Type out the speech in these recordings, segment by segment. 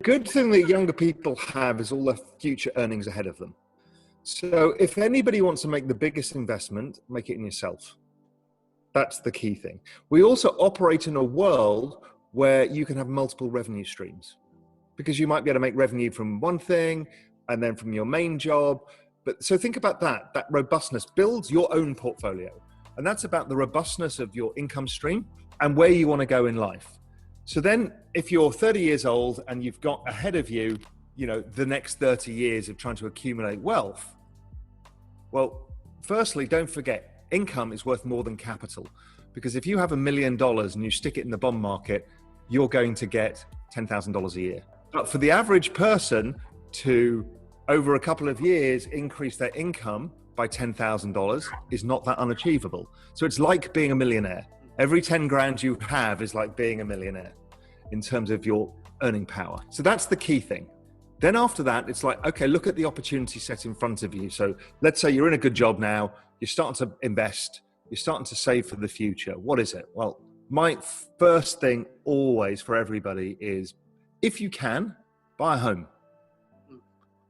good thing that younger people have is all their future earnings ahead of them. So if anybody wants to make the biggest investment, make it in yourself. That's the key thing. We also operate in a world where you can have multiple revenue streams, because you might be able to make revenue from one thing and then from your main job. But so think about that robustness. Build your own portfolio. And that's about the robustness of your income stream and where you want to go in life. So then if you're 30 years old and you've got ahead of you, the next 30 years of trying to accumulate wealth, well, firstly, don't forget, income is worth more than capital. Because if you have $1 million and you stick it in the bond market, you're going to get $10,000 a year. But for the average person to, over a couple of years, increase their income by $10,000 is not that unachievable. So it's like being a millionaire. Every 10 grand you have is like being a millionaire in terms of your earning power. So that's the key thing. Then after that, it's like, okay, look at the opportunity set in front of you. So let's say you're in a good job now, you're starting to invest, you're starting to save for the future. What is it? Well, my first thing always for everybody is, if you can, buy a home.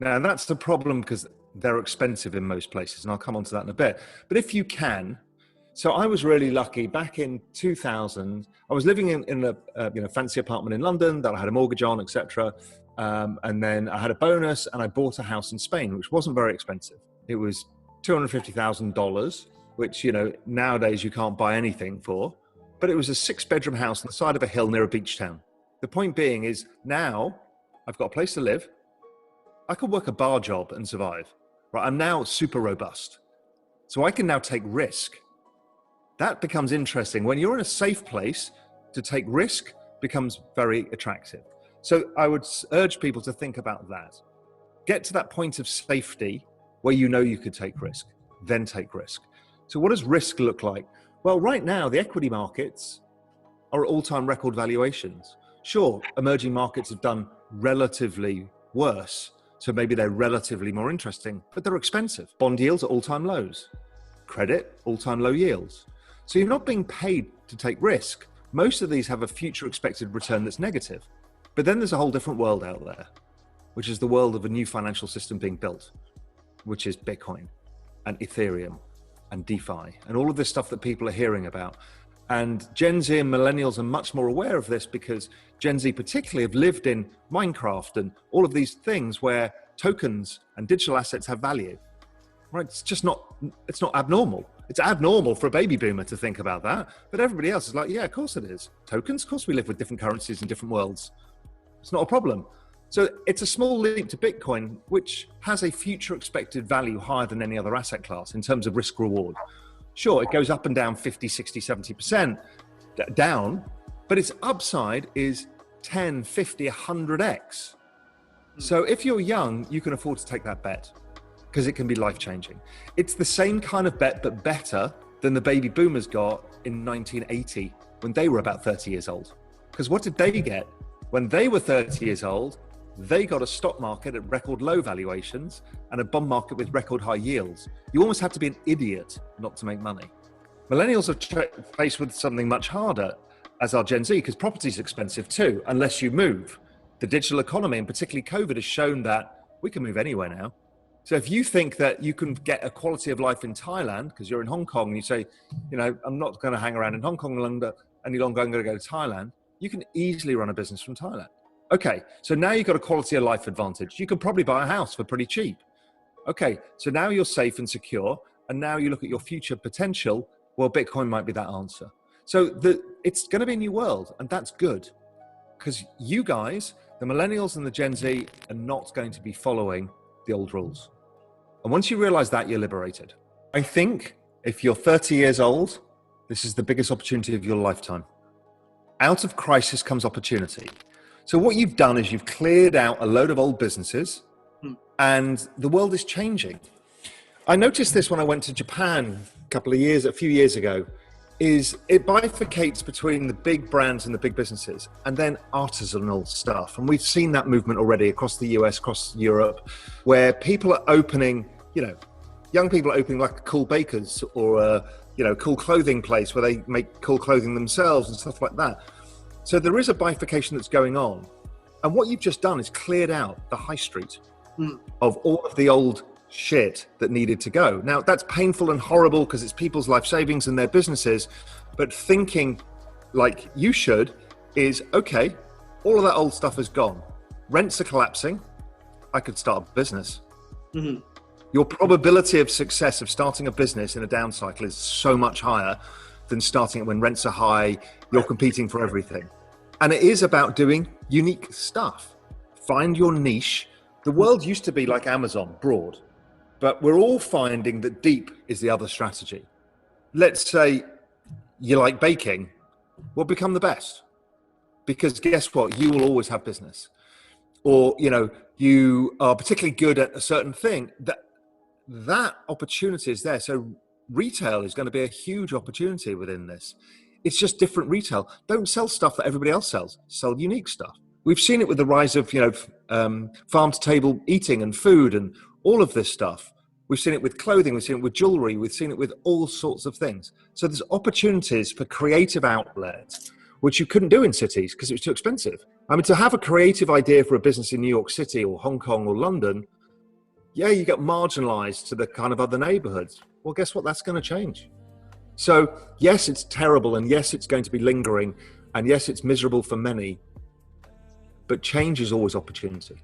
Now that's the problem because they're expensive in most places, and I'll come on to that in a bit. But if you can, so I was really lucky. Back in 2000, I was living in a fancy apartment in London that I had a mortgage on, etc. And then I had a bonus and I bought a house in Spain, which wasn't very expensive. It was $250,000, which, nowadays you can't buy anything for. But it was a 6-bedroom house on the side of a hill near a beach town. The point being is now I've got a place to live. I could work a bar job and survive. Right? I'm now super robust. So I can now take risk. That becomes interesting. When you're in a safe place, to take risk becomes very attractive. So I would urge people to think about that. Get to that point of safety where you could take risk, then take risk. So what does risk look like? Well, right now, the equity markets are at all-time record valuations. Sure, emerging markets have done relatively worse, so maybe they're relatively more interesting, but they're expensive. Bond yields are all-time lows. Credit, all-time low yields. So you're not being paid to take risk. Most of these have a future expected return that's negative. But then there's a whole different world out there, which is the world of a new financial system being built, which is Bitcoin and Ethereum and DeFi and all of this stuff that people are hearing about. And Gen Z and millennials are much more aware of this because Gen Z particularly have lived in Minecraft and all of these things where tokens and digital assets have value, right? It's not abnormal. It's abnormal for a baby boomer to think about that, but everybody else is like, yeah, of course it is. Tokens, of course we live with different currencies in different worlds. It's not a problem. So it's a small leap to Bitcoin, which has a future expected value higher than any other asset class in terms of risk reward. Sure, it goes up and down 50, 60, 70% down, but its upside is 10, 50, 100x. So if you're young, you can afford to take that bet because it can be life-changing. It's the same kind of bet, but better than the baby boomers got in 1980 when they were about 30 years old. Because what did they get? When they were 30 years old, they got a stock market at record low valuations and a bond market with record high yields. You almost have to be an idiot not to make money. Millennials are faced with something much harder, as are Gen Z, because property is expensive too, unless you move. The digital economy, and particularly COVID, has shown that we can move anywhere now. So if you think that you can get a quality of life in Thailand, because you're in Hong Kong, and you say, I'm not going to hang around in Hong Kong any longer, I'm going to go to Thailand, you can easily run a business from Thailand. Okay, so now you've got a quality of life advantage. You could probably buy a house for pretty cheap. Okay, so now you're safe and secure, and now you look at your future potential, well, Bitcoin might be that answer. So it's going to be a new world, and that's good, because you guys, the millennials and the Gen Z, are not going to be following the old rules. And once you realize that, you're liberated. I think if you're 30 years old, this is the biggest opportunity of your lifetime. Out of crisis comes opportunity. So what you've done is you've cleared out a load of old businesses and the world is changing. I noticed this when I went to Japan a few years ago, is it bifurcates between the big brands and the big businesses and then artisanal stuff. And we've seen that movement already across the US, across Europe, where people are opening, young people are opening like a cool bakers or a, cool clothing place where they make cool clothing themselves and stuff like that. So there is a bifurcation that's going on. And what you've just done is cleared out the high street of all of the old shit that needed to go. Now, that's painful and horrible because it's people's life savings and their businesses. But thinking like you should is, okay, all of that old stuff is gone. Rents are collapsing. I could start a business. Mm-hmm. Your probability of success of starting a business in a down cycle is so much higher than starting it when rents are high. You're competing for everything. And it is about doing unique stuff. Find your niche. The world used to be like Amazon, broad, but we're all finding that deep is the other strategy. Let's say you like baking, well, become the best. Because guess what? You will always have business. Or, you know, you are particularly good at a certain thing. That opportunity is there. So retail is going to be a huge opportunity within this. It's just different retail. Don't sell stuff that everybody else sells. Sell unique stuff. We've seen it with the rise of, farm to table eating and food and all of this stuff. We've seen it with clothing. We've seen it with jewelry. We've seen it with all sorts of things. So there's opportunities for creative outlets, which you couldn't do in cities because it was too expensive. I mean, to have a creative idea for a business in New York City or Hong Kong or London, yeah, you get marginalized to the kind of other neighborhoods. Well, guess what? That's going to change. So yes, it's terrible. And yes, it's going to be lingering. And yes, it's miserable for many. But change is always opportunity.